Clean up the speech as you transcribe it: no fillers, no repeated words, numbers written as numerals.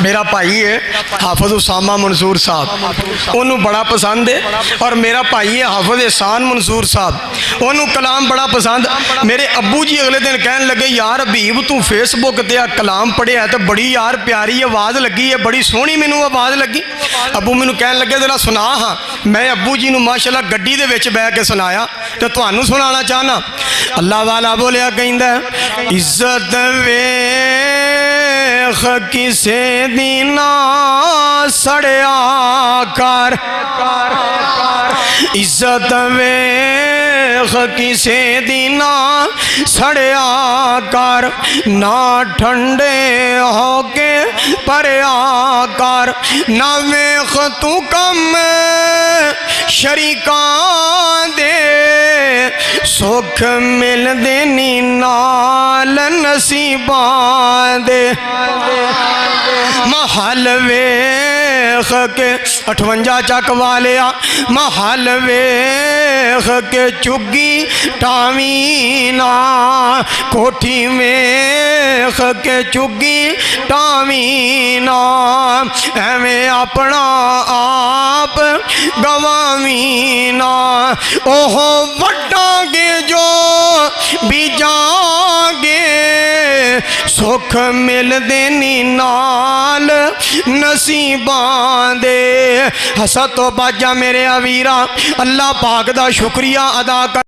मेरा भाई है हाफिज उसामा मंसूर साहब, उन्होंने बड़ा पसंद है। और मेरा भाई है हाफिज एहसान मंसूर साहब, उन्होंने कलाम बड़ा पसंद। मेरे अब्बू जी अगले दिन कहन लगे, यार हबीब तू फेसबुक ते कलाम पढ़िया तो बड़ी यार प्यारी आवाज़ लगी है, बड़ी सोहनी मैनू आवाज़ लगी। अब्बू मैनू कहन लगे जरा सुना। हाँ, मैं अब्बू जी नू माशाअल्लाह गड्डी दे विच बह के सुनाया तो तुहानू सुनाना चाहना। अल्लाह वाला बोलिया कहंदा, इज्जत वेख किसे दी ना सड़िया कर, इज्जत वेख किसे दी ना सड़िया कर, ना ठंडे होके परया कर, ना वेख तू कम शरीकां दे, सुख मिल देनी नाल नसीबां दे। महल वेख के 58 चक वालिया, महल वेख के चुगी टावी ना, कोठी वेख के चुगी टावी ना, एवें अपना आप गवावी ना। ओहो वड्डांगे जो बीजांगे, सुख मिल देनी नाल नसीबां दे। हसत तो बाजा मेरे अवीरा, अल्लाह पाक दा शुक्रिया अदा कर।